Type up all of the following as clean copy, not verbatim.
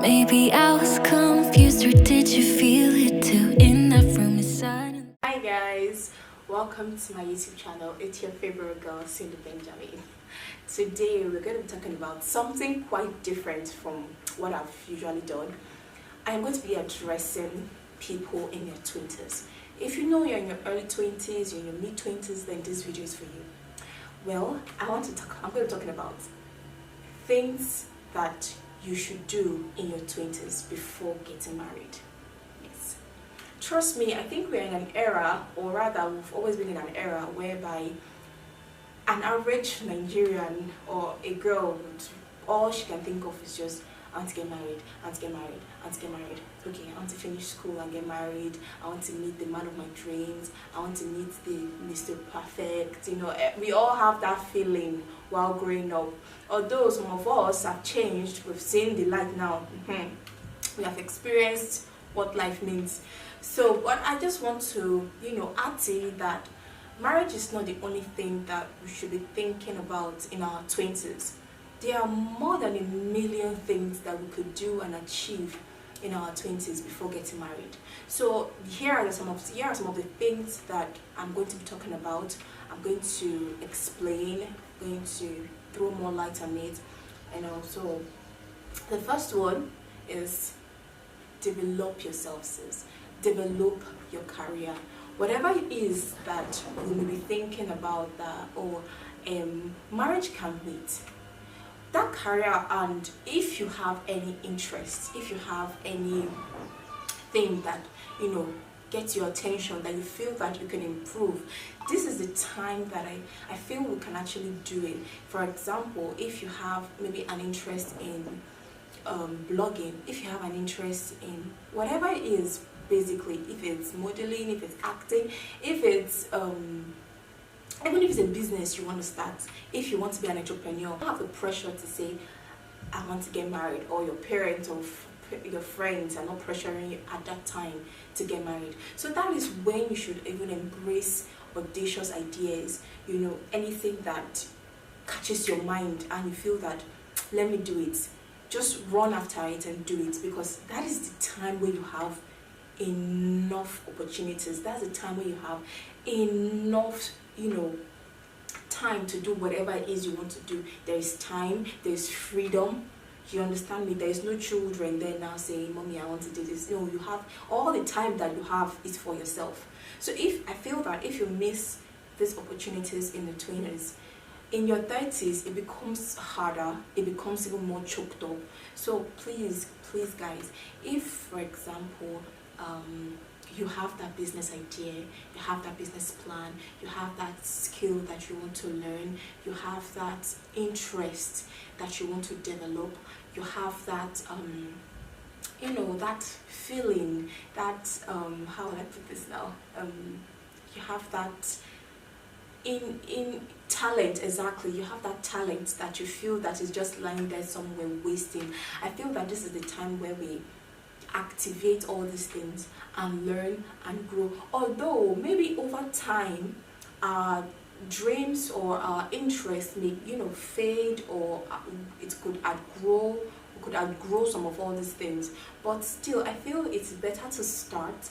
Maybe I was confused, or did you feel it too? In that room is silent. Hi guys, welcome to my YouTube channel. It's your favorite girl, Cindy Benjamin. Today we're going to be talking about something quite different from what I've usually done. I'm going to be addressing people in their 20s. If you know you're in your early 20s, you're in your mid 20s, then this video is for you. Well, I'm going to be talking about things that you should do in your 20s before getting married. Yes. Trust me, I think we're in an era, or rather we've always been in an era whereby an average Nigerian or a girl, all she can think of is just, I want to get married, I want to get married, I want to get married. Okay, I want to finish school and get married. I want to meet the man of my dreams. I want to meet the Mr. Perfect. You know, we all have that feeling while growing up. Although some of us have changed, we've seen the light now. We have experienced what life means. So, but I just want to, add to it that marriage is not the only thing that we should be thinking about in our 20s. There are more than a million things that we could do and achieve in our 20s before getting married. So here are some of the things that I'm going to be talking about. I'm going to explain, going to throw more light on it. And also the first one is develop yourself, sis. Develop your career. Whatever it is that you may be thinking about that marriage can wait. That career, and if you have any interest, if you have any thing that gets your attention, that you feel that you can improve, this is the time that I feel we can actually do it. For example, if you have maybe an interest in blogging, if you have an interest in whatever it is, basically, if it's modeling, if it's acting, if it's even if it's a business you want to start, if you want to be an entrepreneur, you don't have the pressure to say, I want to get married, or your parents or your friends are not pressuring you at that time to get married. So that is when you should even embrace audacious ideas, anything that catches your mind and you feel that, let me do it. Just run after it and do it, because that is the time where you have enough opportunities. That's the time where you have enough time to do whatever it is you want to do. There is time, there is freedom. You understand me? There is no children there now saying, Mommy, I want to do this. No, you have all the time that you have is for yourself. So I feel that if you miss these opportunities in the 20s, in your 30s it becomes harder, it becomes even more choked up. So please guys, if for example you have that business idea, you have that business plan, you have that skill that you want to learn, you have that interest that you want to develop, you have that that feeling, that how would I put this now, you have that in talent, exactly, you have that talent that you feel that is just lying there somewhere wasting. I feel that this is the time where we activate all these things and learn and grow. Although maybe over time our dreams or our interests may fade, or it could outgrow, we could outgrow some of all these things, but still I feel it's better to start.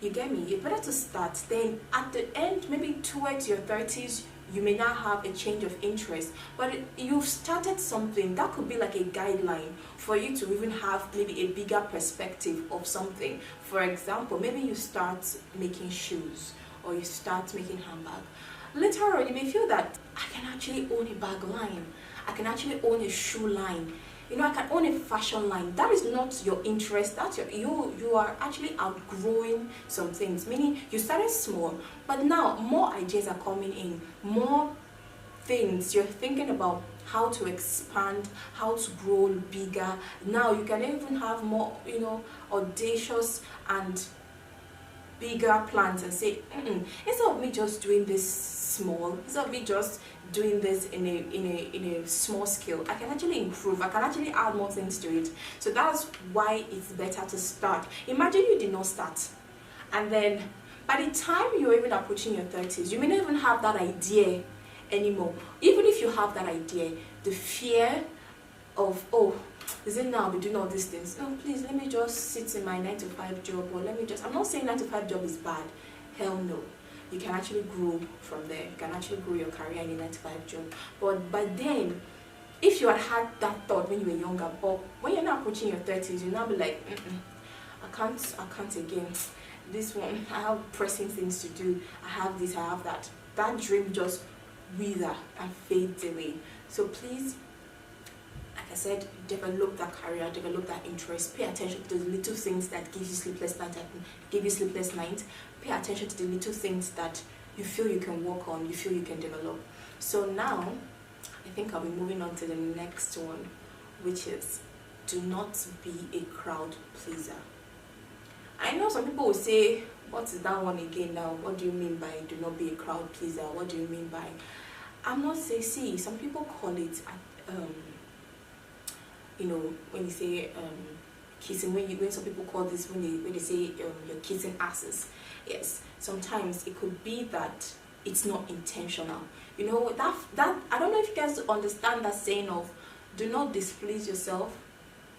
You get me? It's better to start. Then at the end, maybe towards your 30s, you may not have a change of interest, but you've started something that could be like a guideline for you to even have maybe a bigger perspective of something. For example, maybe you start making shoes, or you start making handbags. Later on, you may feel that I can actually own a bag line, I can actually own a shoe line, I can own a fashion line. That is not your interest. That's you are actually outgrowing some things. Meaning you started small, but now more ideas are coming in, more things you're thinking about, how to expand, how to grow bigger. Now you can even have more, audacious and bigger plans, and say, instead of me just doing this small, instead of me just doing this in a small scale, I can actually improve, I can actually add more things to it. So that's why it's better to start. Imagine you did not start, and then by the time you're even approaching your 30s, you may not even have that idea anymore. Even if you have that idea, the fear of, oh, Is it now I'll be doing all these things? No, please, let me just sit in my 9 to 5 job, or let me just, I'm not saying 9 to 5 job is bad. Hell no. You can actually grow from there. You can actually grow your career in a 9 to 5 job. But by then, if you had that thought when you were younger, but when you're now approaching your 30s, you'll now be like, I can't again. This one, I have pressing things to do. I have this, I have that. That dream just wither and fades away. So please, like I said, develop that career, develop that interest. Pay attention to the little things that give you sleepless nights. Pay attention to the little things that you feel you can work on, you feel you can develop. So now, I think I'll be moving on to the next one, which is, do not be a crowd pleaser. I know some people will say, what is that one again now? What do you mean by do not be a crowd pleaser? What do you mean by... I'm not saying, see, some people call it, you know, when you say kissing, when some people call this, when they say you're kissing asses. Yes, sometimes it could be that it's not intentional. You know, that I don't know if you guys understand that saying of do not displease yourself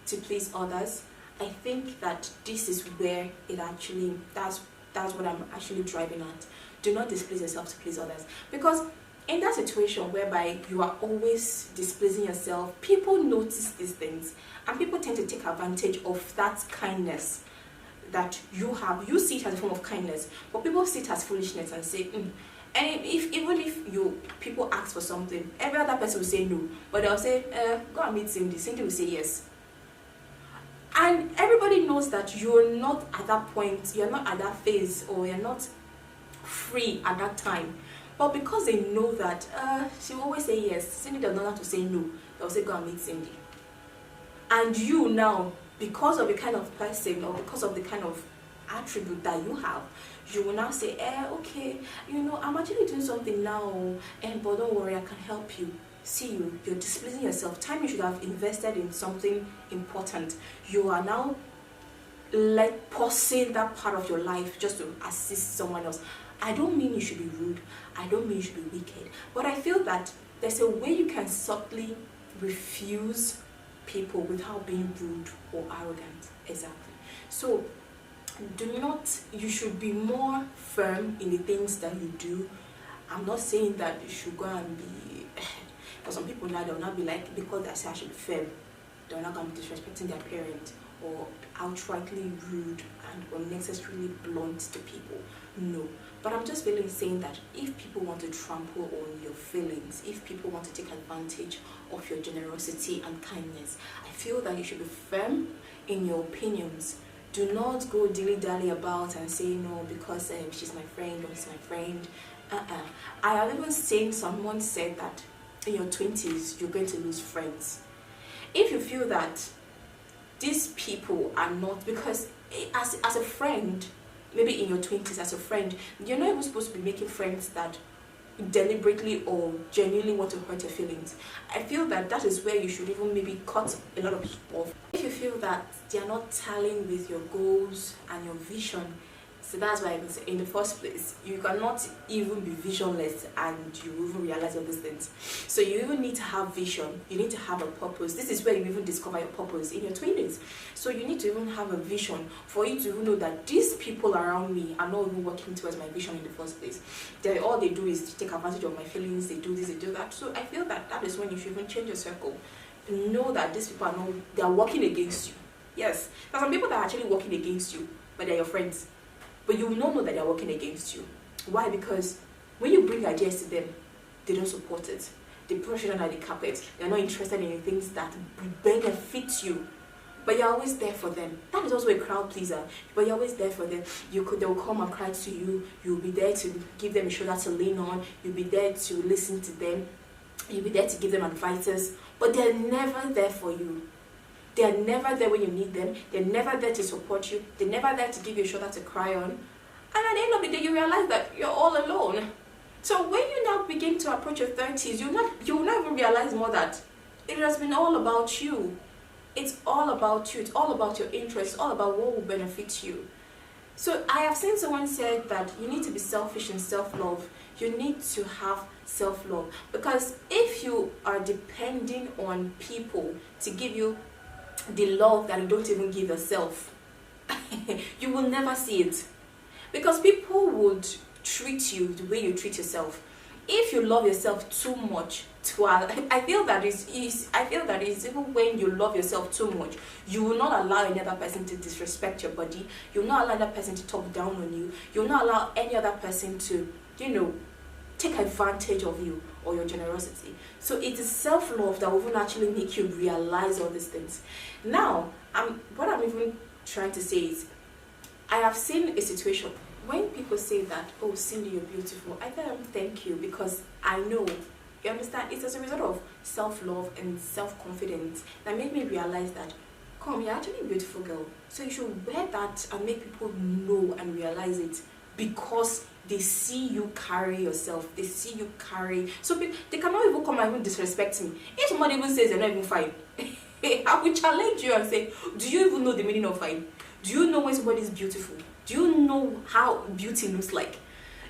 to please others. I think that this is where it actually, that's what I'm actually driving at. Do not displease yourself to please others. Because in that situation whereby you are always displeasing yourself, people notice these things and people tend to take advantage of that kindness that you have. You see it as a form of kindness, but people see it as foolishness and say, And even if people ask for something, every other person will say no, but they'll say, go and meet Cindy. Cindy will say yes. And everybody knows that you're not at that point, you're not at that phase, or you're not free at that time. But because they know that she will always say yes, Cindy does not have to say no, they'll say go and meet Cindy. And you now, because of the kind of person or because of the kind of attribute that you have, you will now say, okay, you know, I'm actually doing something now, but don't worry, I can help you. See, you're displeasing yourself. Time you should have invested in something important, you are now like pausing that part of your life just to assist someone else. I don't mean you should be rude, I don't mean you should be wicked, but I feel that there's a way you can subtly refuse people without being rude or arrogant. Exactly. So you should be more firm in the things that you do. I'm not saying that you should go and be, for some people now they'll not be like, because they say I should be firm, they're not going to be disrespecting their parent or outrightly rude and unnecessarily blunt to people. No. But I'm just really saying that if people want to trample on your feelings, if people want to take advantage of your generosity and kindness, I feel that you should be firm in your opinions. Do not go dilly-dally about and say no because she's my friend or he's my friend. I have even seen someone said that in your 20s you're going to lose friends. If you feel that these people are not, because as a friend, maybe in your 20s as a friend, you're not even supposed to be making friends that deliberately or genuinely want to hurt your feelings. I feel that that is where you should even maybe cut a lot of people off. If you feel that they are not tallying with your goals and your vision, so that's why in the first place, you cannot even be visionless and you even realize all these things. So you even need to have vision, you need to have a purpose. This is where you even discover your purpose in your 20s. So you need to even have a vision for you to even know that these people around me are not even working towards my vision in the first place. All they do is to take advantage of my feelings, they do this, they do that. So I feel that that is when you should even change your circle. Know that these people are not, they are working against you. Yes, there are some people that are actually working against you, but they're your friends. But you will not know that they're working against you. Why? Because when you bring ideas to them, they don't support it. They brush it under the carpet. They're not interested in the things that benefit you. But you're always there for them. That is also a crowd pleaser. But you're always there for them. They will come and cry to you. You'll be there to give them a shoulder to lean on. You'll be there to listen to them. You'll be there to give them advices. But they're never there for you. They're never there when you need them. They're never there to support you. They're never there to give you a shoulder to cry on. And at the end of the day, you realize that you're all alone. So when you now begin to approach your 30s, you will not even realize more that it has been all about you. It's all about you. It's all about your interests. It's all about what will benefit you. So I have seen someone said that you need to be selfish in self-love. You need to have self-love. Because if you are depending on people to give you the love that you don't even give yourself, you will never see it, because people would treat you the way you treat yourself. If you love yourself too much, I feel that is even when you love yourself too much, you will not allow any other person to disrespect your body. You will not allow another person to talk down on you. You will not allow any other person to, take advantage of you or your generosity. So it is self-love that will even actually make you realize all these things. Now, what I'm even trying to say is, I have seen a situation when people say that, oh, Cindy, you're beautiful. I tell them thank you, because I know, you understand, it's as a result of self-love and self-confidence that made me realize that, come, you're actually a beautiful girl. So you should wear that and make people know and realize it, because they see you carry yourself. They see you carry. So they cannot even come and even disrespect me. If somebody even says they're not even fine, I will challenge you and say, do you even know the meaning of fine? Do you know when somebody is beautiful? Do you know how beauty looks like?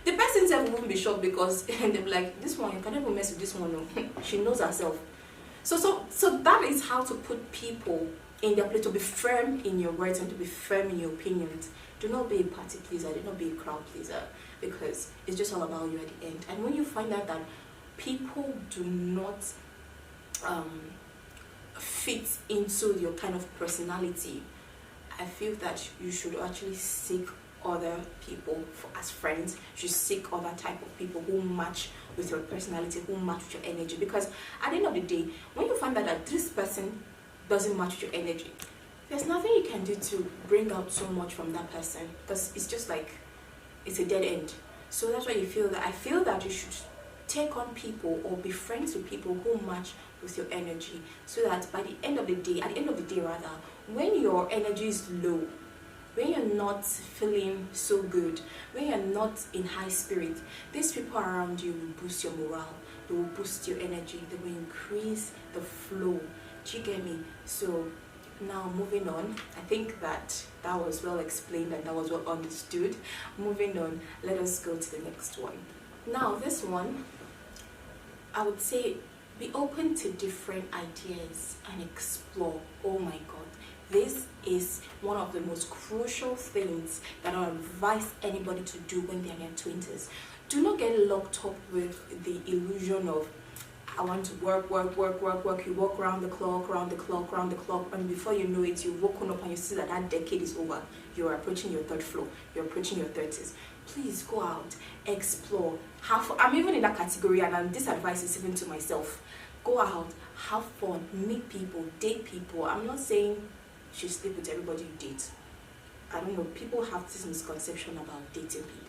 The person self won't be shocked, because they'll be like, this one, you can't even mess with this one. No. She knows herself. So that is how to put people in their place, to be firm in your words and to be firm in your opinions. Do not be a party pleaser. Do not be a crowd pleaser, because it's just all about you at the end. And when you find out that people do not fit into your kind of personality, I feel that you should actually seek other people as friends. You should seek other type of people who match with your personality, who match with your energy. Because at the end of the day, when you find out that this person doesn't match with your energy, there's nothing you can do to bring out so much from that person, because it's just like, it's a dead end. So that's why I feel that you should take on people or be friends with people who match with your energy, so that at the end of the day, when your energy is low, when you're not feeling so good, when you're not in high spirit, these people around you will boost your morale, they will boost your energy, they will increase the flow. Do you get me? So now moving on, I think that was well explained and that was well understood. Moving on, let us go to the next one. Now this one, I would say, be open to different ideas and explore. Oh my god, this is one of the most crucial things that I advise anybody to do when they're in their 20s. Do not get locked up with the illusion of, I want to work. You walk around the clock, and before you know it, you've woken up and you see that decade is over. You're approaching your third floor. You're approaching your 30s. Please go out, explore. I'm even in that category, and this advice is even to myself. Go out, have fun, meet people, date people. I'm not saying you should sleep with everybody you date. I don't know, people have this misconception about dating people.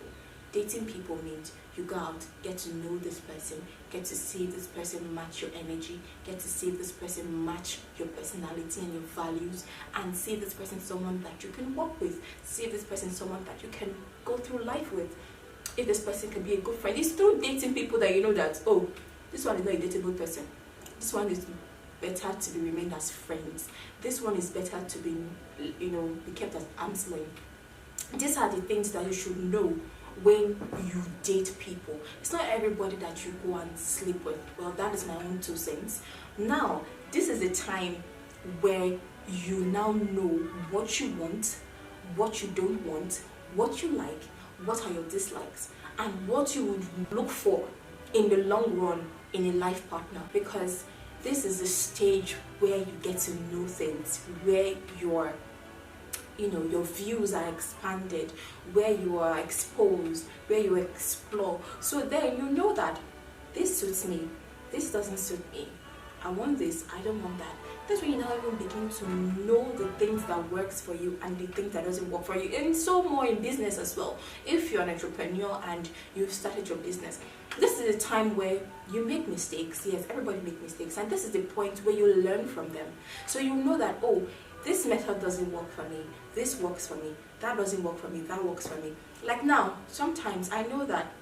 Dating people means you go out, get to know this person, get to see if this person match your energy, get to see if this person match your personality and your values, and see if this person is someone that you can work with, see if this person is someone that you can go through life with, if this person can be a good friend. It's through dating people that you know that, oh, this one is not a dateable person. This one is better to be remained as friends. This one is better to be, be kept at arm's length. These are the things that you should know when you date people. It's not everybody that you go and sleep with. Well, that is my own 2 cents. Now, this is the time where you now know what you want, what you don't want, what you like, what are your dislikes, and what you would look for in the long run in a life partner. Because this is the stage where you get to know things, where your views are expanded, where you are exposed, where you explore. So then you know that this suits me, this doesn't suit me. I want this, I don't want that. That's when you now even begin to know the things that works for you and the things that doesn't work for you. And so more in business as well. If you're an entrepreneur and you've started your business, this is a time where you make mistakes. Yes, everybody makes mistakes, and this is the point where you learn from them. So you know that, oh, this method doesn't work for me, this works for me, that doesn't work for me, that works for me. Like now, sometimes I know that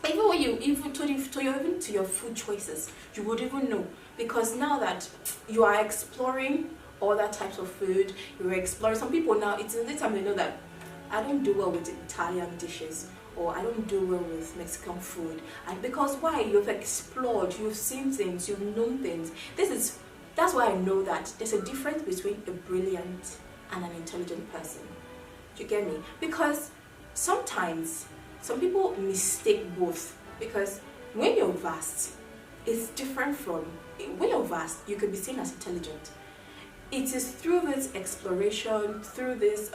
even when you even to your food choices, you would even know, because now that you are exploring other types of food, you're exploring. Some people now, it's in this time they know that I don't do well with Italian dishes, or I don't do well with Mexican food. And because why? You've explored, you've seen things, you've known things. This is That's why I know that there's a difference between a brilliant and an intelligent person. Do you get me? Because sometimes some people mistake both, because when you're vast, it's different from when you're vast, you could be seen as intelligent. It is through this exploration, through this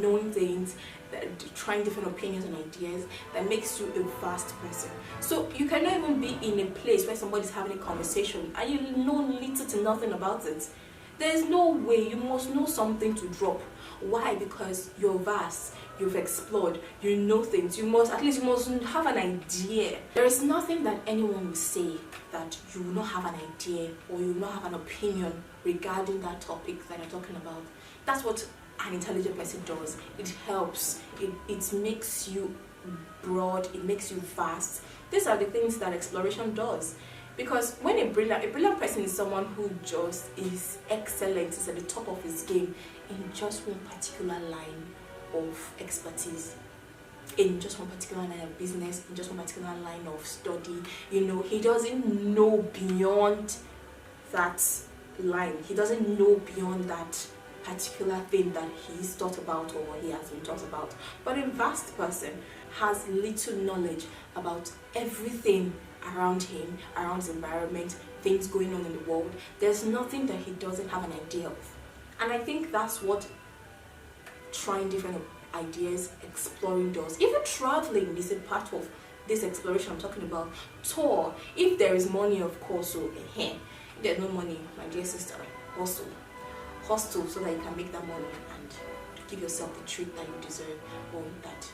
knowing things, trying different opinions and ideas, that makes you a vast person. So you cannot even be in a place where somebody's having a conversation and you know little to nothing about it. There's no way. You must know something to drop. Why? Because you're vast, you've explored, you know things. You must have an idea. There is nothing that anyone will say that you will not have an idea or you will not have an opinion regarding that topic that you're talking about. That's what an intelligent person does. It helps. It makes you broad. It makes you vast. These are the things that exploration does. Because when a brilliant person is someone who just is excellent, is at the top of his game in just one particular line of expertise, in just one particular line of business, in just one particular line of study. He doesn't know beyond that line. He doesn't know beyond that particular thing that he's thought about or he has been taught about. But a vast person has little knowledge about everything around him, around his environment, things going on in the world. There's nothing that he doesn't have an idea of. And I think that's what trying different ideas, exploring does. Even traveling is a part of this exploration I'm talking about. Tour, if there is money, of course, so if there's no money, my dear sister, hustle so that you can make that money and give yourself the treat that you deserve or that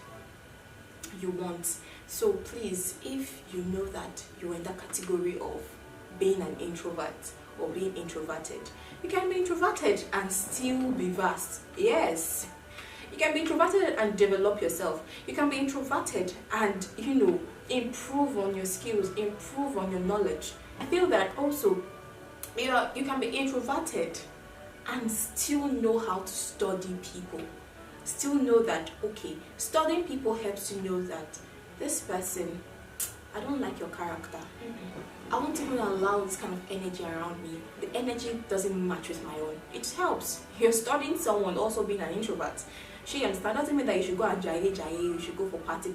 you want. So please, if you know that you're in that category of being an introvert or being introverted, you can be introverted and still be vast. Yes, you can be introverted and develop yourself. You can be introverted and improve on your skills, improve on your knowledge. I feel that also you can be introverted and still know how to study people. Still know that, okay, studying people helps you know that this person, I don't like your character. I won't even allow this kind of energy around me. The energy doesn't match with my own. It helps. You're studying someone also being an introvert. She understands. Doesn't mean that you should go and jaye, you should go for party.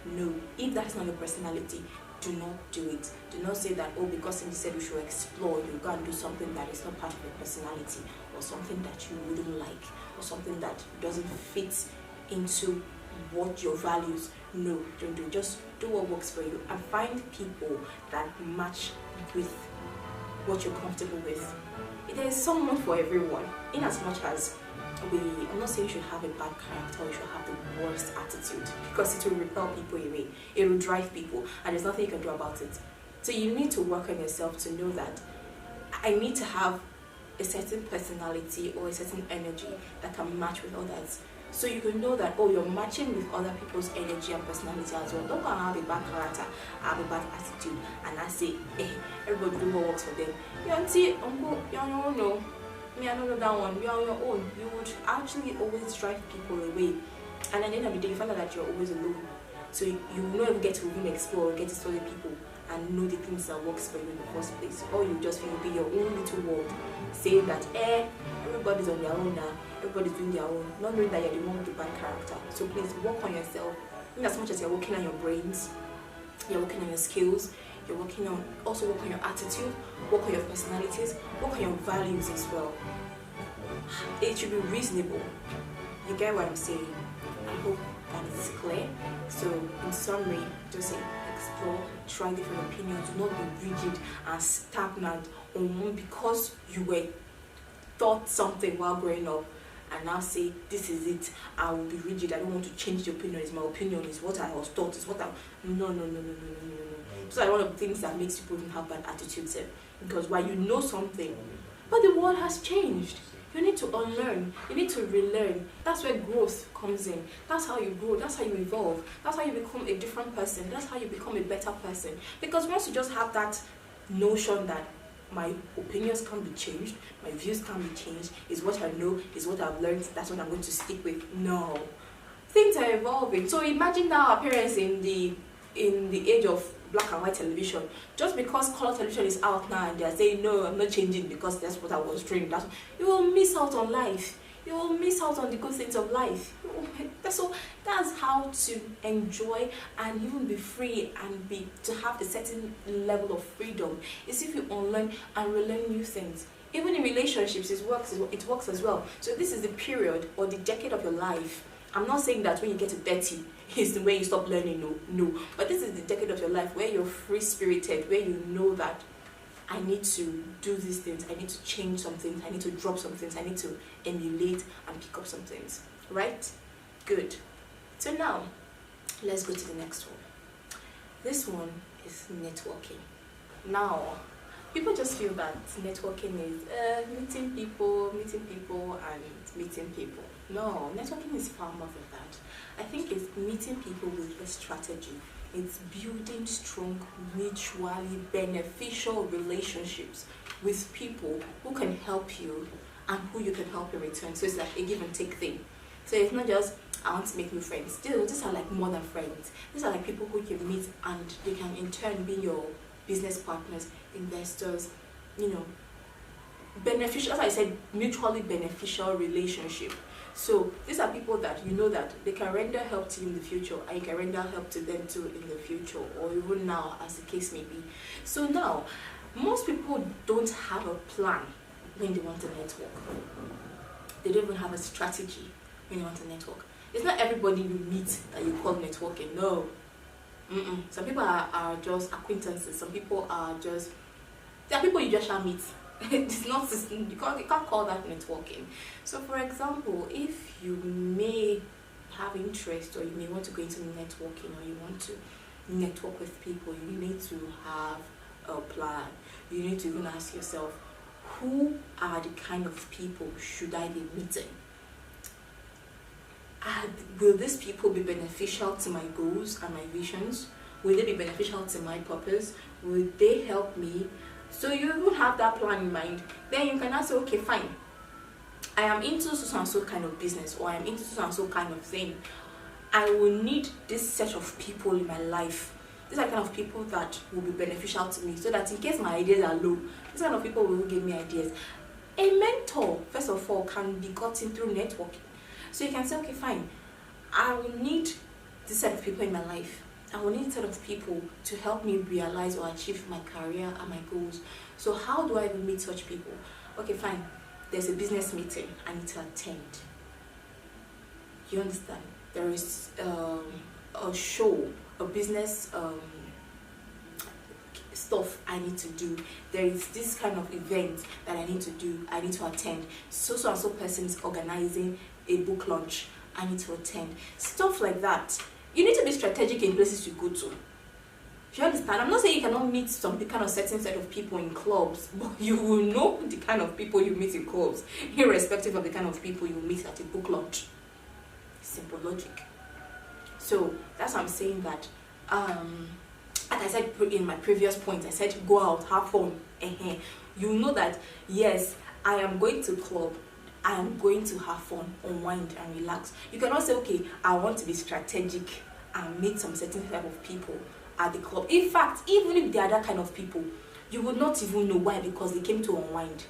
No. If that's not your personality, do not do it. Do not say that, oh, because Cindy said we should explore, you go and do something that is not part of your personality, or something that you wouldn't like, or something that doesn't fit into what your values. No, don't do. Just do what works for you and find people that match with what you're comfortable with. There is someone for everyone, in as much as I'm not saying you should have a bad character or you should have the worst attitude, because it will repel people away, it will drive people, and there's nothing you can do about it. So you need to work on yourself to know that I need to have a certain personality or a certain energy that can match with others. So you can know that, oh, you're matching with other people's energy and personality as well. Don't go and have a bad character, have a bad attitude, and I say, hey, everybody do what works for them. You auntie, uncle, you don't know. Me, I don't know that one. You're on your own. You would actually always drive people away. And at the end of the day, you find out that you're always alone. So you will not even get to even explore, get to study people and know the things that works for you in the first place. Or you just feel be your own little world, saying that, everybody's on their own now. Everybody's doing their own. Not knowing that you're the one with the bad character. So please work on yourself. In as much as you're working on your brains, you're working on your skills, you're working on your attitude, work on your personalities, work on your values as well. It should be reasonable. You get what I'm saying? I hope that is clear. So in summary, just say explore, try different opinions, do not be rigid and stagnant on one because you were taught something while growing up and now say this is it. I will be rigid. I don't want to change the opinion. It's my opinion. It's what I was taught. It's what I no. So that's one of the things that makes people even have bad attitudes. Because while you know something, but the world has changed. You need to unlearn. You need to relearn. That's where growth comes in. That's how you grow. That's how you evolve. That's how you become a different person. That's how you become a better person. Because once you just have that notion that my opinions can't be changed, my views can't be changed, is what I know, is what I've learned, that's what I'm going to stick with. No. Things are evolving. So imagine now our parents in the age of black and white television. Just because color television is out now and they're saying, no, I'm not changing because that's what I was doing, you will miss out on life. You will miss out on the good things of life. So that's how to enjoy and even be free and to have a certain level of freedom. It's if you unlearn and relearn new things. Even in relationships, it works as well. So this is the period or the decade of your life. I'm not saying that when you get to 30 is the way you stop learning, no. But this is the decade of your life where you're free-spirited, where you know that I need to do these things, I need to change some things, I need to drop some things, I need to emulate and pick up some things. Right? Good. So now, let's go to the next one. This one is networking. Now, people just feel that networking is meeting people and meeting people. No, networking is far more than that. I think it's meeting people with a strategy. It's building strong, mutually beneficial relationships with people who can help you and who you can help in return. So it's like a give and take thing. So it's not just, I want to make new friends. These are like more than friends. These are like people who you meet and they can in turn be your business partners, investors, beneficial, as I said, mutually beneficial relationship. So these are people that you know that they can render help to you in the future and you can render help to them too in the future or even now, as the case may be. So now, most people don't have a plan when they want to network. They don't even have a strategy when they want to network. It's not everybody you meet that you call networking, no. Some people are just acquaintances, some people are just, there are people you just shall meet. It's not, you can't call that networking. So for example, if you may have interest or you may want to go into networking or you want to network with people, you need to have a plan. You need to even ask yourself, who are the kind of people should I be meeting? Will these people be beneficial to my goals and my visions? Will they be beneficial to my purpose? Will they help me? So you will have that plan in mind. Then you can ask, okay, fine. I am into so and so kind of business, or I am into so and so kind of thing. I will need this set of people in my life. These are kind of people that will be beneficial to me, so that in case my ideas are low, these kind of people will give me ideas. A mentor, first of all, can be gotten through networking. So you can say, okay, fine. I will need this set of people in my life. I will need a set of people to help me realize or achieve my career and my goals. So how do I even meet such people? Okay, fine. There's a business meeting I need to attend. You understand? There is a show, a business stuff I need to do. There is this kind of event that I need to do. I need to attend. So and so person is organizing a book launch. I need to attend. Stuff like that. You need to be strategic in places you go to. You understand? I'm not saying you cannot meet some kind of certain set of people in clubs, but you will know the kind of people you meet in clubs, irrespective of the kind of people you meet at a book launch. Simple logic. So that's why I'm saying that, like I said in my previous point, I said go out, have fun. You know that, yes, I am going to club. I am going to have fun, unwind and relax. You cannot say, okay, I want to be strategic and meet some certain type of people at the club. In fact, even if they are that kind of people, you would not even know why, because they came to unwind.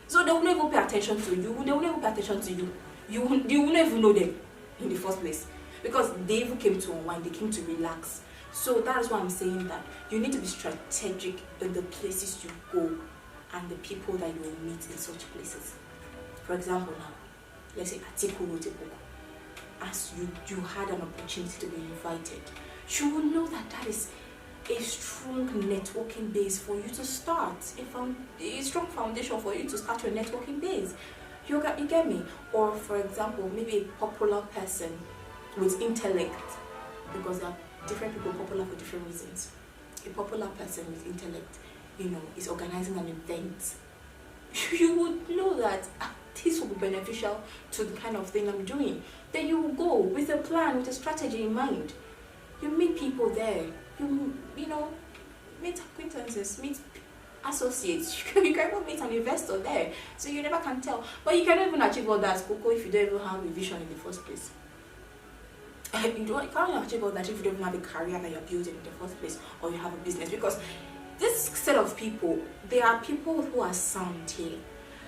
So they will never pay attention to you. They will never pay attention to you. You will never know them in the first place, because they even came to unwind. They came to relax. So that is why I'm saying that you need to be strategic in the places you go and the people that you will meet in such places. For example, now, let's say Atiku wrote a book. As you had an opportunity to be invited, you will know that that is a strong networking base for you to start, a strong foundation for you to start your networking base. You get me? Or for example, maybe a popular person with intellect, because there are different people popular for different reasons. A popular person with intellect, is organizing an event. You would know that this will be beneficial to the kind of thing I'm doing. Then you will go with a plan, with a strategy in mind. You meet people there. You meet acquaintances, meet associates. You can even meet an investor there. So you never can tell. But you cannot even achieve all that, Coco, if you don't even have a vision in the first place. You can't achieve all that if you don't have a career that you're building in the first place, or you have a business. Because this set of people, they are people who are sound here.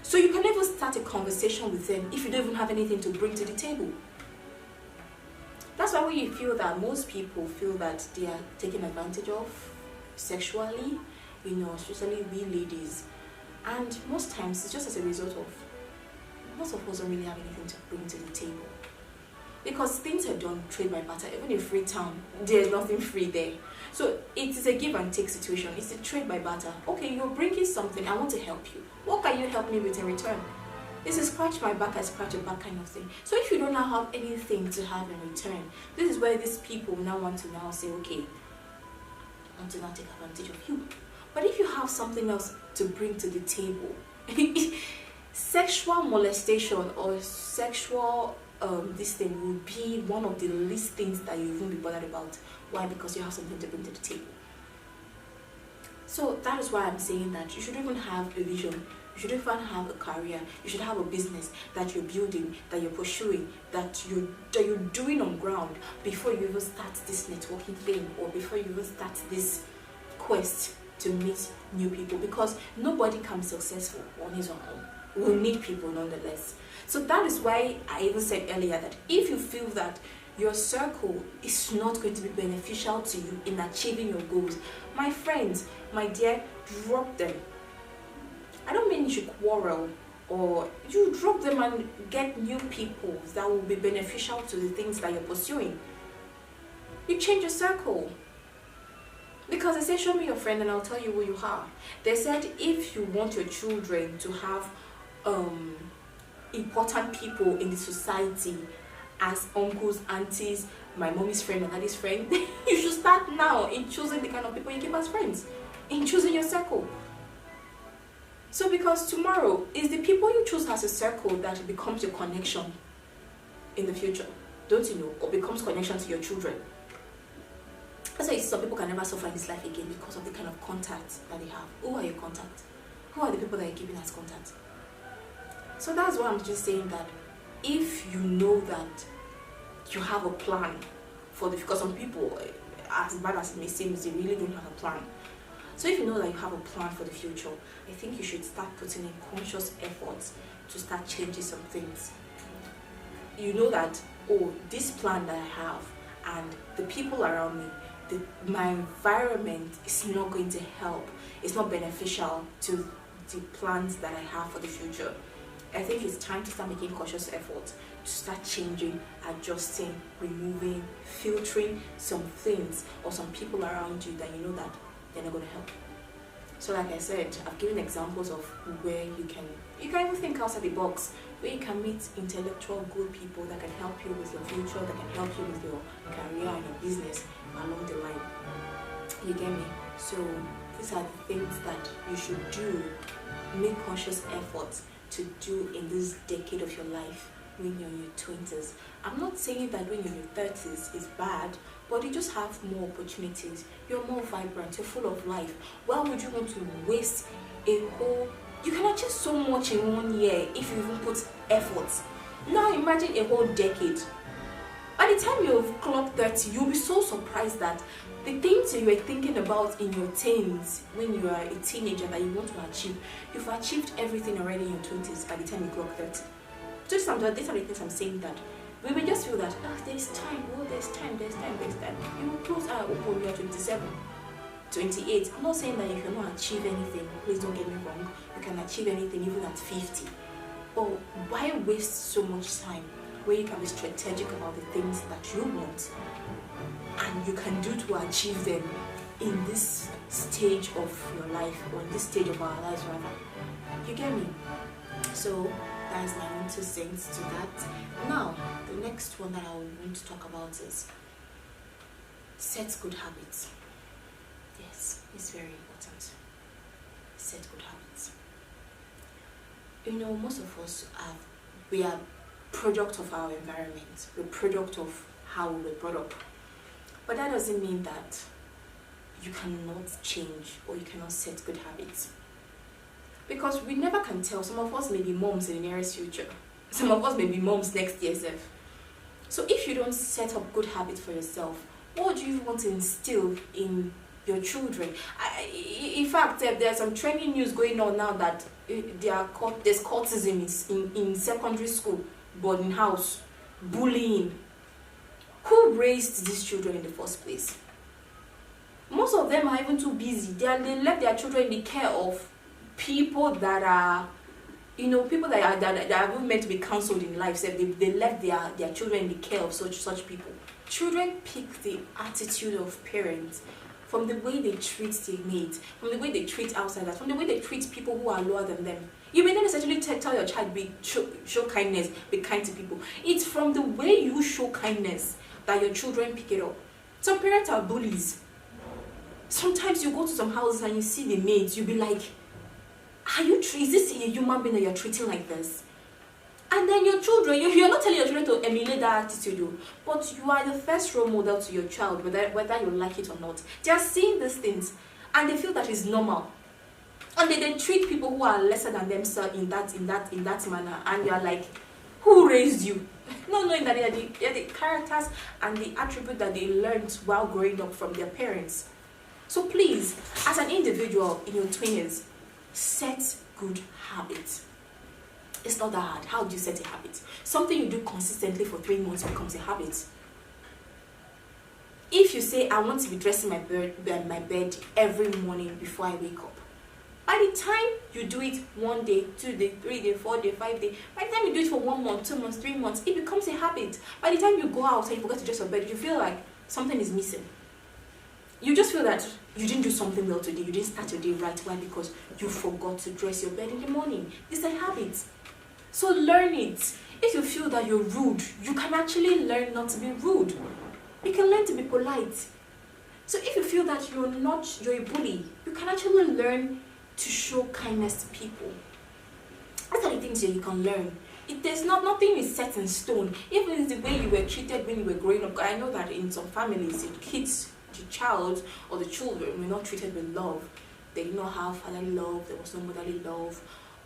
So you can never start a conversation with them if you don't even have anything to bring to the table. That's why when you feel that most people feel that they are taken advantage of sexually, especially we ladies. And most times it's just as a result of most of us don't really have anything to bring to the table. Because things are done trade by barter. Even in Freetown, there's nothing free there. So it is a give and take situation. It's a trade by barter. Okay, you're bringing something, I want to help you. What can you help me with in return? It's a scratch my back, I scratch your back kind of thing. So if you don't now have anything to have in return, this is where these people now want to now say, okay, I want to now take advantage of you. But if you have something else to bring to the table, sexual molestation or sexual this thing will be one of the least things that you even be bothered about. Why? Because you have something to bring to the table. So that is why I'm saying that you should even have a vision. You should even have a career. You should have a business that you're building, that you're pursuing, that you're doing on ground before you even start this networking thing, or before you even start this quest to meet new people. Because nobody can be successful on his own. We'll need people nonetheless. So that is why I even said earlier that if you feel that your circle is not going to be beneficial to you in achieving your goals, my friends, my dear, drop them. I don't mean you should quarrel, or you drop them and get new people that will be beneficial to the things that you're pursuing. You change your circle. Because they say, show me your friend and I'll tell you who you are. They said if you want your children to have important people in the society as uncles, aunties, my mommy's friend, my daddy's friend, you should start now in choosing the kind of people you keep as friends, in choosing your circle. So because tomorrow is the people you choose as a circle that becomes your connection in the future, don't you know, or becomes connection to your children. That's why some people can never suffer in this life again because of the kind of contacts that they have. Who are your contacts? Who are the people that you're keeping as contacts? So that's why I'm just saying that if you know that you have a plan for the, because some people, as bad as it may seem, they really don't have a plan. So if you know that you have a plan for the future, I think you should start putting in conscious efforts to start changing some things. You know that, oh, this plan that I have and the people around me, my environment is not going to help. It's not beneficial to the plans that I have for the future. I think it's time to start making conscious efforts to start changing, adjusting, removing, filtering some things or some people around you that you know that they're not going to help. So like I said, I've given examples of where you can even think outside the box, where you can meet intellectual good people that can help you with your future, that can help you with your career and your business along the line. You get me? So these are the things that you should do, make conscious efforts to do in this decade of your life when you're in your 20s. I'm not saying that when you're in your 30s is bad, but you just have more opportunities. You're more vibrant, you're full of life. Why would you want to waste a whole... You can achieve so much in 1 year if you even put efforts. Now imagine a whole decade. By the time you've clocked 30, you'll be so surprised that the things you were thinking about in your teens, when you are a teenager that you want to achieve, you've achieved everything already in your 20s by the time you clock 30. These are the things I'm saying that we will just feel that there's time, there's time. You will close our open, you're 27, 28. I'm not saying that you cannot achieve anything, please don't get me wrong. You can achieve anything even at 50. But why waste so much time where you can be strategic about the things that you want and you can do to achieve them in this stage of your life, or in this stage of our lives rather. You get me? So that is my own 2 cents to that. Now, the next one that I want to talk about is set good habits. Yes, it's very important. Set good habits. You know, most of us we are product of our environment. We're product of how we were brought up. But that doesn't mean that you cannot change or you cannot set good habits. Because we never can tell. Some of us may be moms in the nearest future. Some of us may be moms next year. So if you don't set up good habits for yourself, what do you want to instill in your children? In fact, there's some trending news going on now that there's cultism in secondary school, boarding house, bullying. Who raised these children in the first place? Most of them are even too busy. They left their children in the care of people that are, people that are even meant to be counseled in life. So they left their children in the care of such people. Children pick the attitude of parents from the way they treat their mates, from the way they treat outsiders, from the way they treat people who are lower than them. You may not necessarily tell your child, show kindness, be kind to people. It's from the way you show kindness that your children pick it up. Some parents are bullies. Sometimes you go to some houses and you see the maids, you'll be like, is this a human being that you're treating like this? And then your children, you're not telling your children to emulate that attitude, but you are the first role model to your child, whether you like it or not. They are seeing these things and they feel that it's normal. And they treat people who are lesser than themselves in that manner. And you're like, who raised you? Not knowing that they're the characters and the attribute that they learned while growing up from their parents. So please, as an individual in your 20s, set good habits. It's not that hard. How do you set a habit? Something you do consistently for 3 months becomes a habit. If you say, I want to be dressing my bed every morning before I wake up, by the time you do it 1 day, 2 days, 3 days, 4 days, 5 days, by the time you do it for 1 month, 2 months, 3 months, it becomes a habit. By the time you go out and you forget to dress your bed, you feel like something is missing. You just feel that you didn't do something well today. You didn't start your day right. Why? Because you forgot to dress your bed in the morning. It's a habit. So learn it. If you feel that you're rude, you can actually learn not to be rude. You can learn to be polite. So if you feel that you're a bully, you can actually learn to show kindness to people. Those are the things that you can learn. Nothing is set in stone. Even the way you were treated when you were growing up. I know that in some families, the child or the children were not treated with love. They did not have fatherly love. There was no motherly love.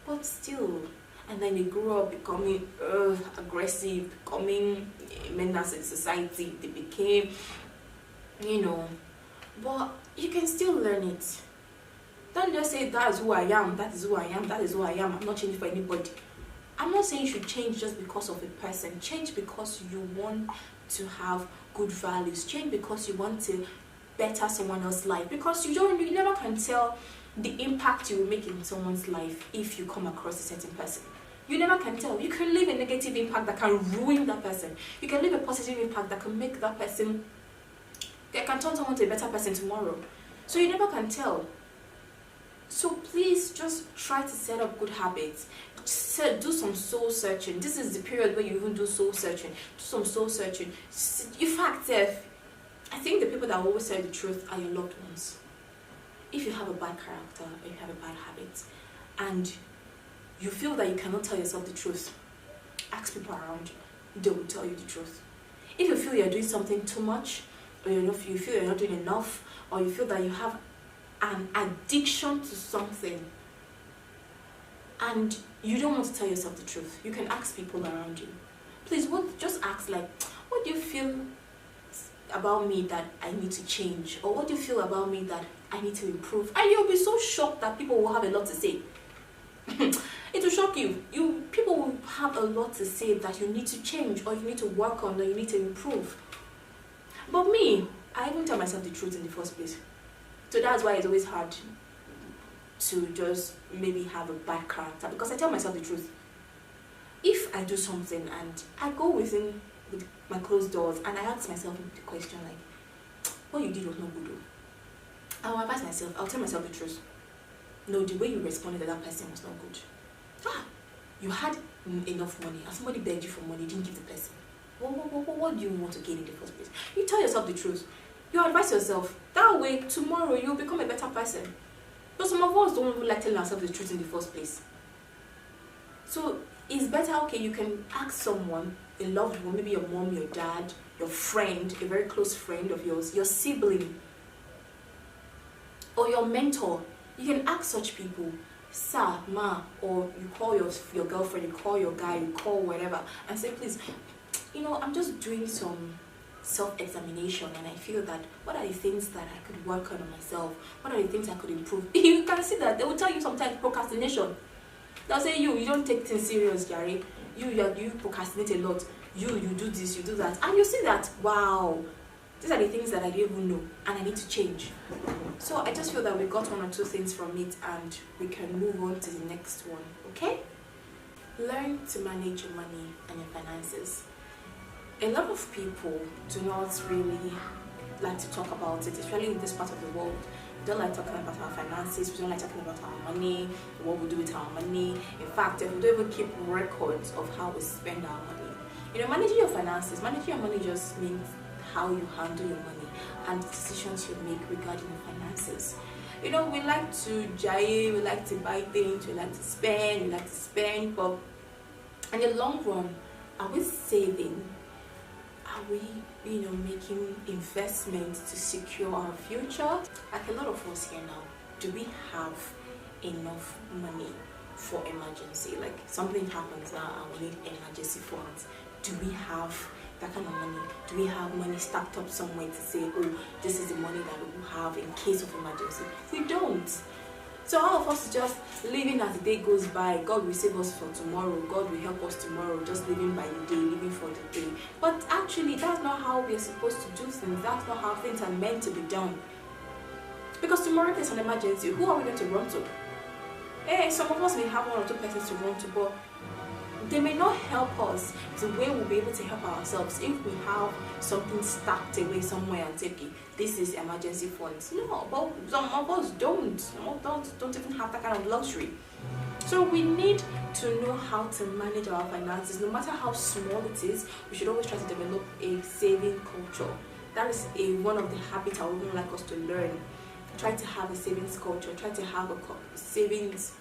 But still, and then they grew up becoming aggressive, becoming menace in society. They became, but you can still learn it. Don't just say, that is who I am, that is who I am, that is who I am. I'm not changing for anybody. I'm not saying you should change just because of a person. Change because you want to have good values. Change because you want to better someone else's life. Because you never can tell the impact you will make in someone's life if you come across a certain person. You never can tell. You can leave a negative impact that can ruin that person. You can leave a positive impact that can make that person, that can turn someone to a better person tomorrow. So you never can tell. So please just try to set up good habits. Do some soul searching. This is the period where you even do soul searching. Do some soul searching. In fact, I think the people that always say the truth are your loved ones. If you have a bad character or you have a bad habit and you feel that you cannot tell yourself the truth, ask people around you. They will tell you the truth. If you feel you're doing something too much, or you feel you're not doing enough, or you feel that you have an addiction to something and you don't want to tell yourself the truth, you can ask people around you. Please, just ask, like, what do you feel about me that I need to change? Or what do you feel about me that I need to improve? And you'll be so shocked that people will have a lot to say. It will shock you. People will have a lot to say that you need to change, or you need to work on, or you need to improve. But me, I even tell myself the truth in the first place. So that's why it's always hard to just maybe have a bad character, because I tell myself the truth. If I do something and I go with my closed doors and I ask myself the question like, what you did was not good. I'll advise myself, I'll tell myself the truth. No, the way you responded to that person was not good. You had enough money and somebody begged you for money, you didn't give the person. What do you want to gain in the first place? You tell yourself the truth. You advise yourself. That way, tomorrow you'll become a better person. But some of us don't even like telling ourselves the truth in the first place. So it's better, okay, you can ask someone, a loved one, maybe your mom, your dad, your friend, a very close friend of yours, your sibling, or your mentor. You can ask such people, sir, ma, or you call your girlfriend, you call your guy, you call whatever, and say, please, I'm just doing some self-examination, and I feel that what are the things that I could work on myself? What are the things I could improve? You can see that they will tell you sometimes procrastination. They'll say you don't take things serious, Gary. You procrastinate a lot. You do this, you do that, and you see that, wow, these are the things that I didn't even know, and I need to change. So I just feel that we got one or two things from it, and we can move on to the next one. Okay? Learn to manage your money and your finances. A lot of people do not really like to talk about it, especially in this part of the world. We don't like talking about our finances, we don't like talking about our money, what we do with our money. In fact, we don't even keep records of how we spend our money. Managing your finances, managing your money just means how you handle your money and the decisions you make regarding your finances. We like to jive, we like to buy things, we like to spend, but in the long run, are we saving? Are we, making investments to secure our future? Like a lot of us here now, do we have enough money for emergency? Like something happens now and we need emergency funds. Do we have that kind of money? Do we have money stacked up somewhere to say, oh, this is the money that we will have in case of emergency? We don't. So all of us just living as the day goes by. God will save us for tomorrow. God will help us tomorrow. Just living by the day, living for the day. But actually, that's not how we are supposed to do things. That's not how things are meant to be done. Because tomorrow there's an emergency. Who are we going to run to? Some of us may have one or two persons to run to, but they may not help us the way we'll be able to help ourselves if we have something stacked away somewhere and say, okay, this is emergency funds. No, but some of us don't even have that kind of luxury. So we need to know how to manage our finances. No matter how small it is, we should always try to develop a saving culture. That is one of the habits I would like us to learn. Try to have a savings culture. Try to have a savings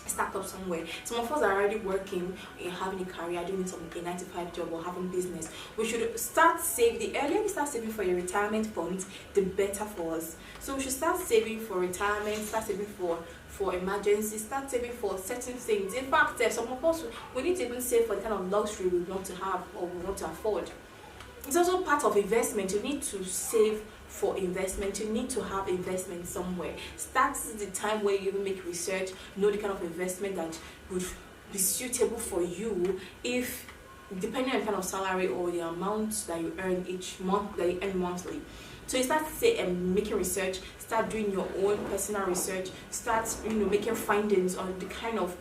stacked up somewhere. Some of us are already working, having a career, doing a 9-to-5 job or having business. We should start saving. The earlier we start saving for your retirement funds, the better for us. So we should start saving for retirement, start saving for emergencies, start saving for certain things. In fact, some of us, we need to even save for the kind of luxury we want to have or we want to afford. It's also part of investment. You need to save for investment. You need to have investment somewhere. Start the time where you even make research, know the kind of investment that would be suitable for you, if depending on the kind of salary or the amount that you earn each month, that you earn monthly. So you start making research, start doing your own personal research, start making findings on the kind of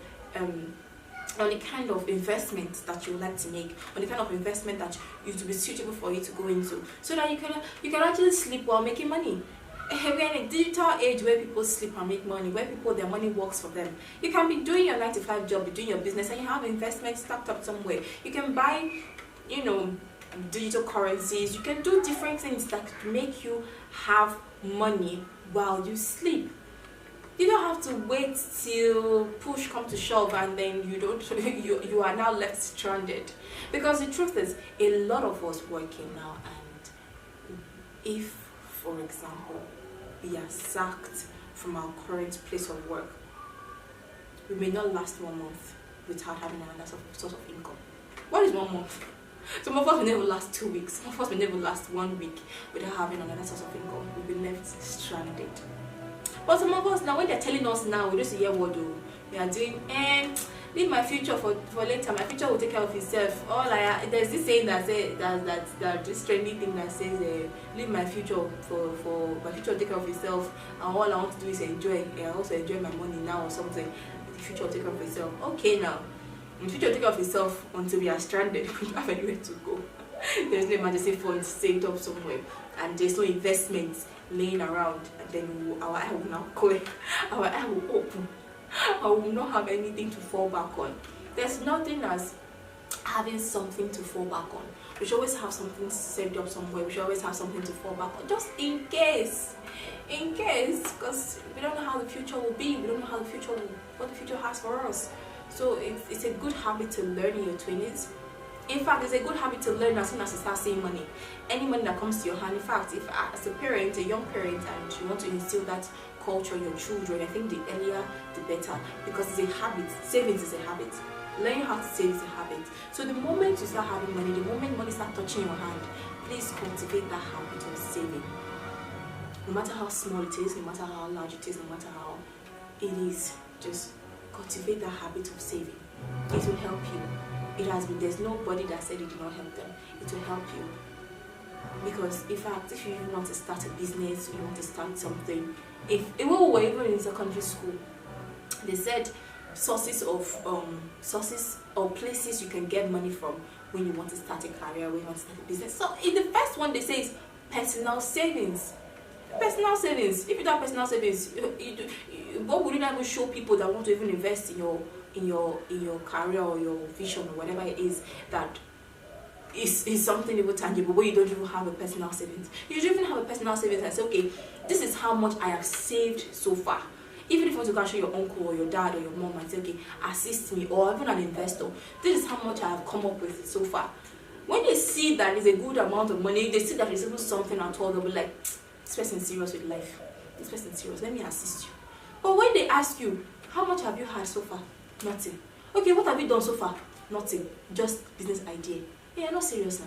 investment that you would like to make, on the kind of investment that it will be suitable for you to go into, so that you can actually sleep while making money. We're in a digital age where people sleep and make money, where their money works for them. You can be doing your 9-to-5 job, be doing your business, and you have investments stacked up somewhere. You can buy, digital currencies. You can do different things that make you have money while you sleep. You don't have to wait till push come to shove and then you are now left stranded. Because the truth is, a lot of us working now, and if, for example, we are sacked from our current place of work, we may not last 1 month without having another source of income. What is 1 month? Some of us will never last 2 weeks. Some of us will never last 1 week without having another source of income. We'll be left stranded. But some of us now, when they're telling us now, we just hear what we are doing, and leave my future for later. My future will take care of itself. There's this saying that says that this trendy thing that says, leave my future for my future will take care of itself, and all I want to do is enjoy. I also enjoy my money now or something. The future will take care of itself. Okay, now the future will take care of itself until we are stranded. We don't have anywhere to go. There's no emergency funds saved up somewhere, and there's no investments laying around, and then our eye will now clear, our eye will open, I will not have anything to fall back on. There's nothing as having something to fall back on. We should always have something saved up somewhere. We should always have something to fall back on, just in case, because we don't know how the future will be. We don't know what the future has for us. So it's a good habit to learn in your 20s. In fact, it's a good habit to learn as soon as you start seeing money. Any money that comes to your hand. In fact, if as a parent, a young parent, and you want to instill that culture in your children, I think the earlier the better, because it's a habit. Savings is a habit. Learning how to save is a habit. So the moment you start having money, the moment money starts touching your hand, please cultivate that habit of saving. No matter how small it is, no matter how large it is, no matter how it is, just cultivate that habit of saving. It will help you. It has been, there's nobody that said it did not help them. It will help you. Because in fact, if you even want to start a business, you want to start something, if we were even in secondary school, they said sources or places you can get money from when you want to start a career, when you want to start a business. So in the first one they say is personal savings. Personal savings. If you don't have personal savings, what would you not even show people that want to even invest in your career or your vision or whatever it is that is something even tangible, where you don't even have a personal savings. You should even have a personal savings and say, okay, this is how much I have saved so far. Even if you want to go and show your uncle or your dad or your mom and say, okay, assist me, or even an investor, this is how much I have come up with so far. When they see that it's a good amount of money, they see that it's even something at all, they'll be like, this person's serious with life. This person's serious, let me assist you. But when they ask you, how much have you had so far? Nothing. Okay, what have you done so far? Nothing. Just business idea. You're not serious now.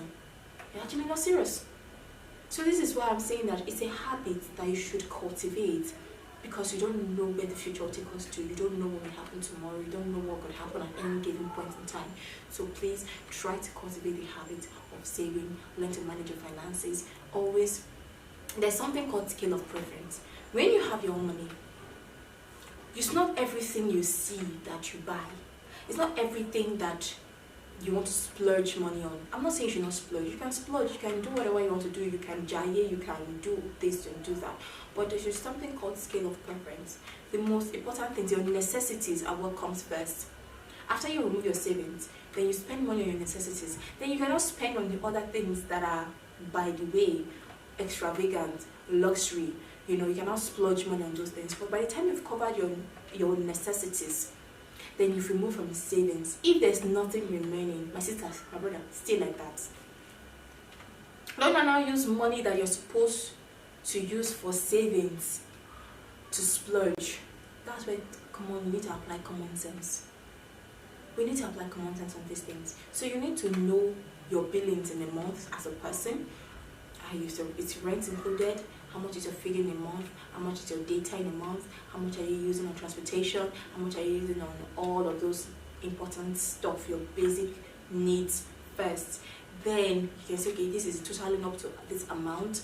You're actually not serious. So this is why I'm saying that it's a habit that you should cultivate, because you don't know where the future will take us to. You don't know what will happen tomorrow. You don't know what could happen at any given point in time. So please try to cultivate the habit of saving, learn to manage your finances. Always, there's something called scale of preference. When you have your own money, it's not everything you see that you buy. It's not everything that you want to splurge money on. I'm not saying you should not splurge. You can splurge, you can do whatever you want to do, you can jaye, you can do this and do that. But there's just something called scale of preference. The most important things, your necessities are what comes first. After you remove your savings, then you spend money on your necessities. Then you cannot spend on the other things that are, by the way, extravagant, luxury. You know, you cannot splurge money on those things. But by the time you've covered your necessities, then you've removed from the savings. If there's nothing remaining, my sisters, my brother, stay like that. Don't now use money that you're supposed to use for savings to splurge. That's where, come on, you need to apply common sense. We need to apply common sense on these things. So you need to know your billings in a month as a person. It's rent included. How much is your feeding in a month? How much is your data in a month? How much are you using on transportation? How much are you using on all of those important stuff, your basic needs first? Then you can say, okay, this is totaling up to this amount.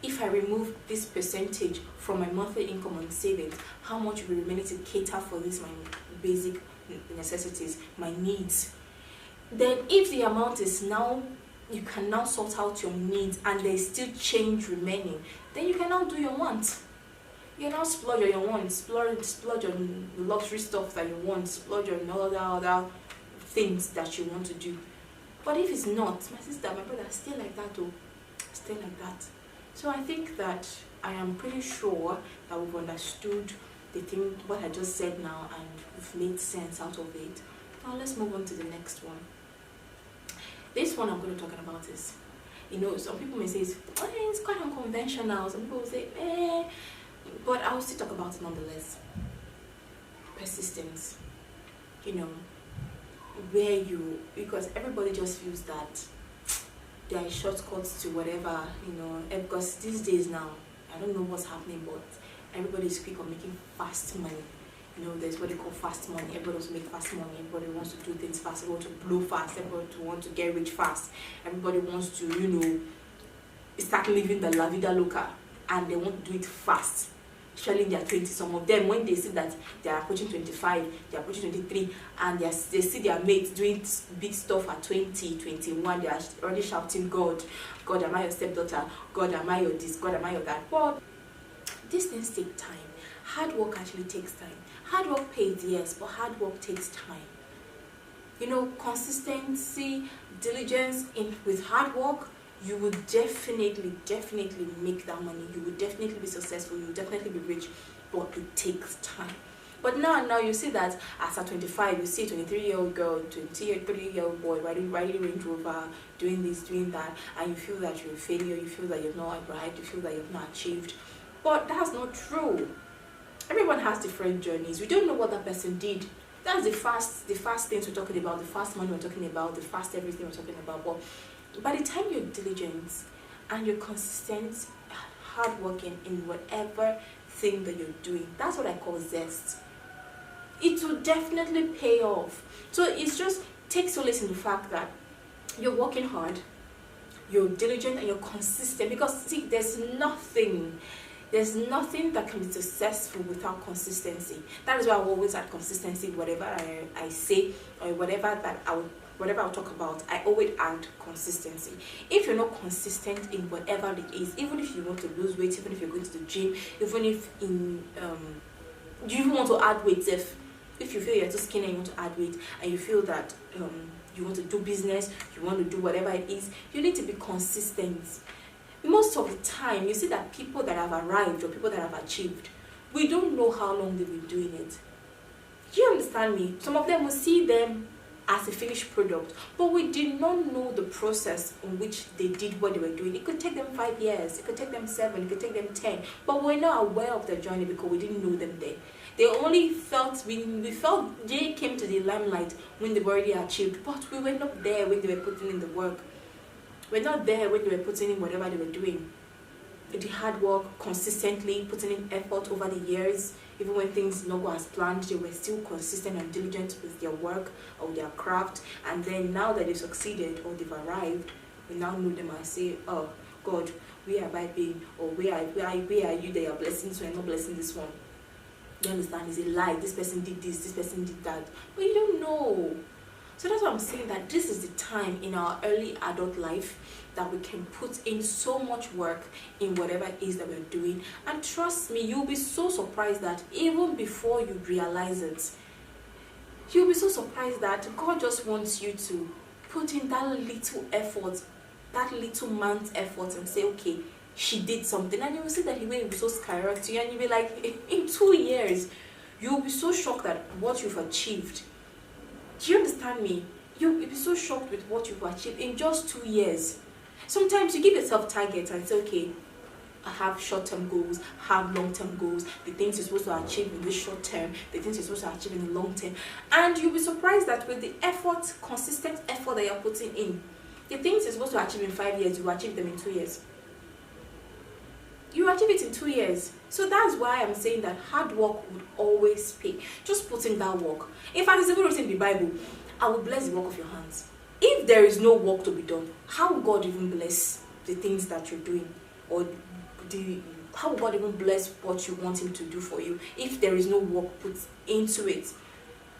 If I remove this percentage from my monthly income on savings, how much will be remaining to cater for this, my basic necessities, my needs? Then if the amount is now, you can now sort out your needs and there's still change remaining, then you can now do your wants. You can now splurge on your wants, splurge on luxury stuff that you want, splurge on other things that you want to do. But if it's not, my sister, my brother, stay like that though. Stay like that. So I think that I am pretty sure that we've understood the thing, what I just said now, and we've made sense out of it. Now let's move on to the next one. This one I'm going to talk about is, you know, some people may say it's quite unconventional. Some people will say, but I will still talk about it nonetheless. Persistence. You know, because everybody just feels that there are shortcuts to whatever, you know, because these days now, I don't know what's happening, but everybody is quick on making fast money. You know, there's what they call fast money. Everybody wants to make fast money. Everybody wants to do things fast. Everybody wants to blow fast. Everybody wants to get rich fast. Everybody wants to, you know, start living the la vida loca, and they want to do it fast. Especially in their 20s. Some of them, when they see that they are approaching 25, they are approaching 23, and they see their mates doing big stuff at 20, 21, they are already shouting, God, God, am I your stepdaughter? God, am I your this? God, am I your that? But these things take time. Hard work actually takes time. Hard work pays, yes, but hard work takes time. You know, consistency, diligence with hard work, you will definitely make that money. You will definitely be successful. You will definitely be rich, but it takes time. But now you see that as a 25, you see a 23-year-old girl, 23-year-old boy riding Range Rover, doing this, doing that, and you feel that you're a failure. You feel that you've not arrived. You feel that you've not achieved. But that's not true. Everyone has different journeys. We don't know what that person did That's the fast things we're talking about, the fast money we're talking about, the fast everything we're talking about. But by the time you're diligent and you're consistent, hardworking in whatever thing that you're doing, that's what I call zest. It will definitely pay off. So it's just take solace in the fact that you're working hard, you're diligent, and you're consistent. Because see, there's nothing that can be successful without consistency. That is why I always add consistency. Whatever I say or whatever I'll talk about, I always add consistency. If you're not consistent in whatever it is, even if you want to lose weight, even if you're going to the gym, even if you even want to add weight, if you feel you're too skinny and you want to add weight, and you feel that you want to do business, you want to do whatever it is, you need to be consistent. Most of the time, you see that people that have arrived or people that have achieved, we don't know how long they've been doing it. Do you understand me? Some of them will see them as a finished product, but we did not know the process on which they did what they were doing. It could take them 5 years, it could take them 7, it could take them 10, but we're not aware of their journey because we didn't know them there. They only felt, we felt they came to the limelight when they've already achieved, but we were not there when they were putting in the work. We're not there when they were putting in whatever they were doing. The hard work, consistently putting in effort over the years, even when things did not go as planned, they were still consistent and diligent with their work or their craft. And then now that they've succeeded or they've arrived, we now know them and say, oh God, where have I been? Or where are you that are blessing this one and not blessing this one? You understand? It's a lie. This person did this person did that. But you don't know. So that's why I'm saying that this is the time in our early adult life that we can put in so much work in whatever it is that we're doing. And trust me, you'll be so surprised that even before you realize it, you'll be so surprised that God just wants you to put in that little effort, that little man's effort, and say, okay, she did something. And you will see that he will be so skyrocket to you, and you'll be like, in 2 years, you'll be so shocked at what you've achieved. Do you understand me? You'll be so shocked with what you've achieved in just 2 years. Sometimes you give yourself targets and say, okay, I have short-term goals, have long-term goals, the things you're supposed to achieve in the short term, the things you're supposed to achieve in the long term. And you'll be surprised that with the effort, consistent effort that you're putting in, the things you're supposed to achieve in 5 years, you achieve them in 2 years. You achieve it in 2 years. So that's why I'm saying that hard work would always pay. Just put in that work. In fact, it's even written in the Bible, I will bless the work of your hands. If there is no work to be done, how will God even bless the things that you're doing? Or how will God even bless what you want him to do for you if there is no work put into it?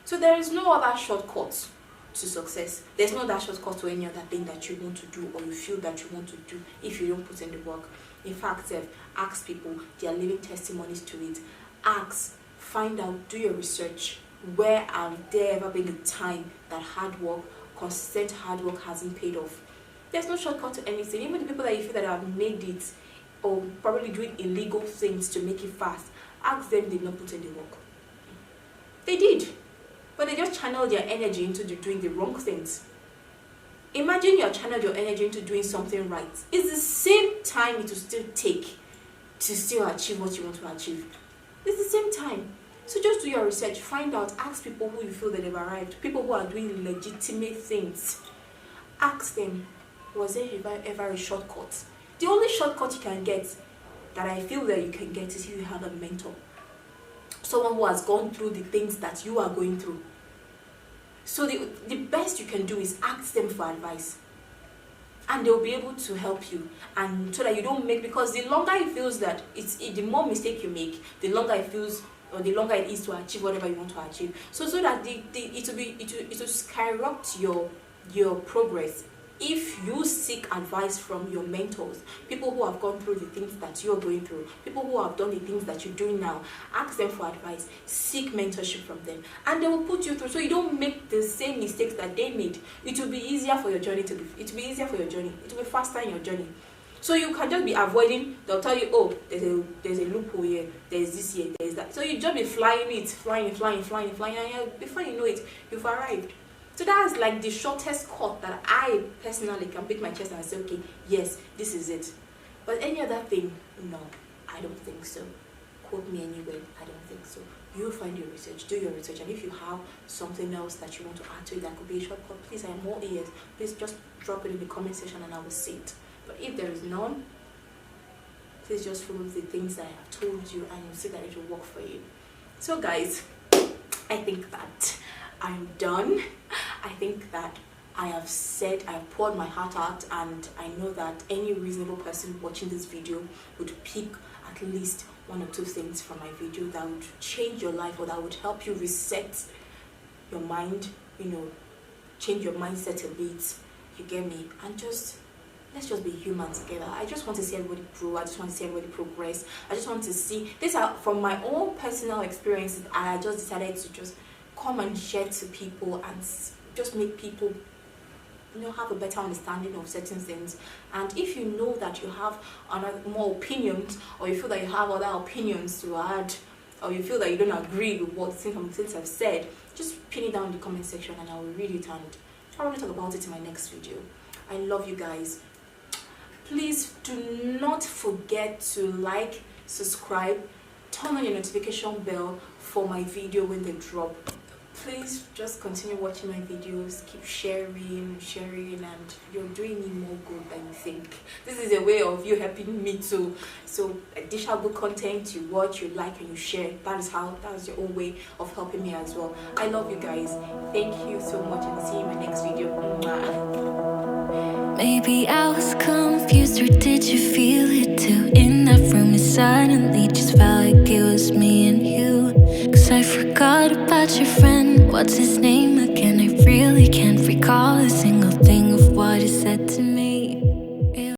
So there is no other shortcut to success. There's no other shortcut to any other thing that you want to do or you feel that you want to do if you don't put in the work. In fact, ask people, they are living testimonies to it. Ask, find out, do your research. Where have there ever been a time that hard work, consistent hard work hasn't paid off? There's no shortcut to anything. Even the people that you feel that have made it or probably doing illegal things to make it fast, ask them, did not put in the work. They did, but they just channeled their energy into doing the wrong things. Imagine you have channeled your energy into doing something right. It's the same time it will still take to still achieve what you want to achieve. It's the same time. So just do your research, find out, ask people who you feel that they've arrived, people who are doing legitimate things. Ask them, was there ever a shortcut? The only shortcut you can get, that I feel that you can get, is if you have a mentor. Someone who has gone through the things that you are going through. So the best you can do is ask them for advice. And they'll be able to help you. And so that you don't make, because the longer it feels that, the more mistake you make, the longer it feels, or the longer it is to achieve whatever you want to achieve. So that it will skyrocket your progress if you seek advice from your mentors, people who have gone through the things that you're going through, people who have done the things that you're doing now. Ask them for advice, seek mentorship from them, and they will put you through so you don't make the same mistakes that they made. It will be easier for your journey it will be faster in your journey. So you can just be avoiding. They'll tell you, oh, there's a loophole here, there's this here, there's that. So you just be flying, and before you know it, you've arrived. So that's like the shortest cut that I personally can beat my chest and say, okay, yes, this is it. But any other thing, no, I don't think so. Quote me anyway, I don't think so. you find your research, do your research, and if you have something else that you want to add to it that could be a shortcut, please, I am all ears. Please just drop it in the comment section and I will see it. But if there is none, please just follow the things that I have told you and you'll see that it will work for you. So guys, I think that I'm done. I think that I have poured my heart out, and I know that any reasonable person watching this video would pick at least one or two things from my video that would change your life, or that would help you reset your mind, change your mindset a bit, you get me, and let's just be human together. I just want to see everybody grow. I just want to see everybody progress. I just want to see, these are from my own personal experiences. I just decided to just come and share to people and just make people have a better understanding of certain things. And if you know that you have more opinions, or you feel that you have other opinions to add, or you feel that you don't agree with what things I've said, just pin it down in the comment section and I will read it and probably talk about it in my next video. I love you guys. Please do not forget to like, subscribe, turn on your notification bell for my video when they drop. Please just continue watching my videos, keep sharing, and you're doing me more good than you think. This is a way of you helping me too. So dish out good content, you watch, you like, and you share. That's your own way of helping me as well. I love you guys. Thank you so much, and I'll see you in my next video. Mwah. Maybe I was confused, or did you feel it too? In that room, it suddenly just felt like it was me and you. 'Cause I forgot about your friend, what's his name?